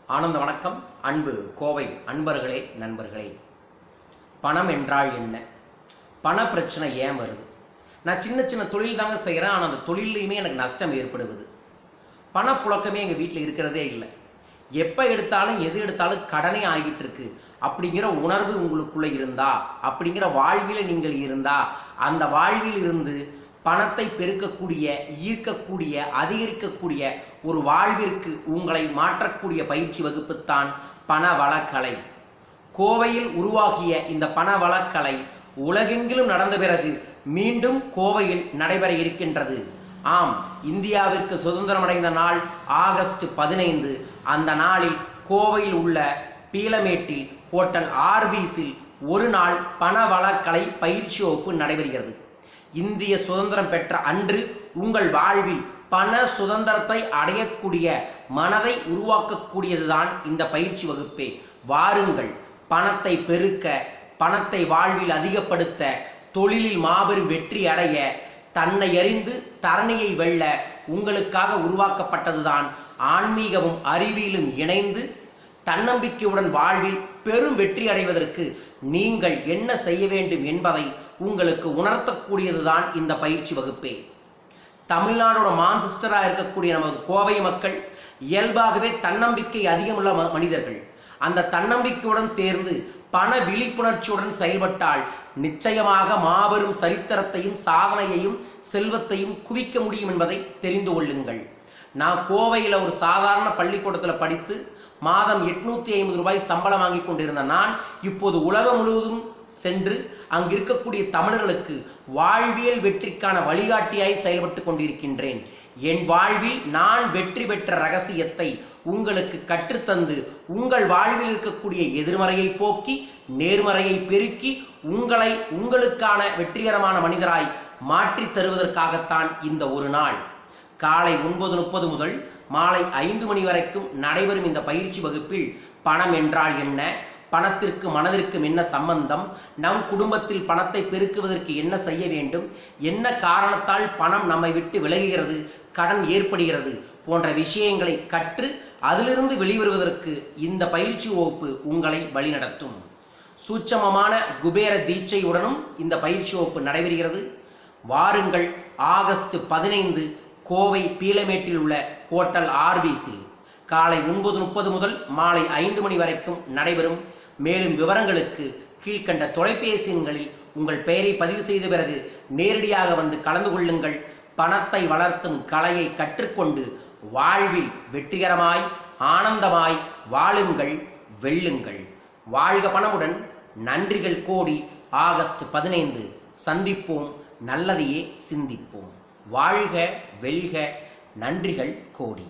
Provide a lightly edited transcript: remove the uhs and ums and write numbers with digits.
ஆனந்த வணக்கம். அன்பு கோவை அன்பர்களே, நண்பர்களே, பணம் என்றால் என்ன? பண பிரச்சனை ஏன் வருது? நான் சின்ன சின்ன தொழில் தாங்க செய்கிறேன், ஆனால் அந்த தொழிலையுமே எனக்கு நஷ்டம் ஏற்படுவது. பணப்புழக்கமே எங்கள் வீட்டில் இருக்கிறதே இல்லை. எப்போ எடுத்தாலும் எது எடுத்தாலும் கடனே ஆகிட்டு இருக்கு அப்படிங்கிற உணர்வு உங்களுக்குள்ளே இருந்தா, அப்படிங்கிற வாழ்வில் நீங்கள் இருந்தா, அந்த வாழ்வில் இருந்து பணத்தை பெருக்கக்கூடிய, ஈர்க்கக்கூடிய, அதிகரிக்கக்கூடிய ஒரு வாழ்விற்கு உங்களை மாற்றக்கூடிய பயிற்சி வகுப்புத்தான் பணவளக்கலை. கோவையில் உருவாகிய இந்த பணவளக்கலை உலகெங்கிலும் நடந்த பிறகு மீண்டும் கோவையில் நடைபெற இருக்கின்றது. ஆம், இந்தியாவிற்கு சுதந்திரம் அடைந்த நாள் ஆகஸ்ட் 15. அந்த நாளில் கோவையில் உள்ள பீளமேட்டில் ஹோட்டல் ஆர்பிஸில் ஒரு நாள் பணவளக்கலை பயிற்சி வகுப்பு நடைபெறுகிறது. இந்திய சுதந்திரம் பெற்ற அன்று உங்கள் வாழ்வில் பண சுதந்திரத்தை அடையக்கூடிய மனதை உருவாக்கக்கூடியதுதான் இந்த பயிற்சி வகுப்பே. வாருங்கள், பணத்தை பெருக்க, பணத்தை வாழ்வில் அதிகப்படுத்த, தொழிலில் மாபெரும் வெற்றி அடைய, தன்னை அறிந்து தரணியை வெல்ல உங்களுக்காக உருவாக்கப்பட்டதுதான் ஆன்மீகமும் அறிவியலும் இணைந்து தன்னம்பிக்கையுடன் வாழ்வில் பெரும் வெற்றி அடைவதற்கு நீங்கள் என்ன செய்ய வேண்டும் என்பதை உங்களுக்கு உணர்த்தக்கூடியதுதான் இந்த பயிற்சி வகுப்பே. தமிழ்நாடோட மான்செஸ்டராக இருக்கக்கூடிய நமது கோவை மக்கள் இயல்பாகவே தன்னம்பிக்கை அதிகமுள்ள மனிதர்கள். அந்த தன்னம்பிக்கையுடன் சேர்ந்து பண விழிப்புணர்ச்சியுடன் செயல்பட்டால் நிச்சயமாக மாபெரும் சரித்திரத்தையும் சாதனையையும் செல்வத்தையும் குவிக்க முடியும் என்பதை தெரிந்து கொள்ளுங்கள். நான் கோவையில் ஒரு சாதாரண பள்ளிக்கூடத்தில் படித்து மாதம் 850 ரூபாய் சம்பளம் வாங்கி கொண்டிருந்த நான் இப்போது உலகம் முழுவதும் சென்று அங்கு இருக்கக்கூடிய தமிழர்களுக்கு வாழ்வியல் வெற்றிக்கான வழிகாட்டியாய் செயல்பட்டு கொண்டிருக்கின்றேன். என் வாழ்வில் நான் வெற்றி பெற்ற ரகசியத்தை உங்களுக்கு கற்றுத்தந்து உங்கள் வாழ்வில் இருக்கக்கூடிய எதிர்மறையை போக்கி நேர்மறையை பெருக்கி உங்களை உங்களுக்கான வெற்றிகரமான மனிதராய் மாற்றி தருவதற்காகத்தான் இந்த ஒரு நாள். காலை 9:30 முதல் மாலை 5 மணி வரைக்கும் நடைபெறும் இந்த பயிற்சி வகுப்பில் பணம் என்றால் என்ன, பணத்திற்கு மனதிற்கும் என்ன சம்பந்தம், நம் குடும்பத்தில் பணத்தை பெருக்குவதற்கு என்ன செய்ய வேண்டும், என்ன காரணத்தால் பணம் நம்மை விட்டு விலகுகிறது, கடன் ஏற்படுகிறது போன்ற விஷயங்களை கற்று அதிலிருந்து வெளிவருவதற்கு இந்த பயிற்சி வகுப்பு உங்களை வழிநடத்தும். சூட்சமமான குபேர தீட்சையுடனும் இந்த பயிற்சி வகுப்பு நடைபெறுகிறது. வாருங்கள், ஆகஸ்ட் 15 கோவை பீளமேட்டில் உள்ள ஹோட்டல் ஆர்பிசி காலை 9:30 முதல் மாலை 5 மணி வரைக்கும் நடைபெறும். மேலும் விவரங்களுக்கு கீழ்கண்ட தொலைபேசி எண்களில் உங்கள் பெயரை பதிவு செய்த பிறகு நேரடியாக வந்து கலந்து கொள்ளுங்கள். பணத்தை வளர்த்தும் கலையை கற்றுக்கொண்டு வாழ்வில் வெற்றிகரமாய் ஆனந்தமாய் வாழுங்கள், வெல்லுங்கள். வாழ்க பணமுடன். நன்றிகள் கோடி. ஆகஸ்ட் 15 சந்திப்போம், நல்லதையே சிந்திப்போம். வாழ்க, வெல்க. நன்றிகள் கோடி.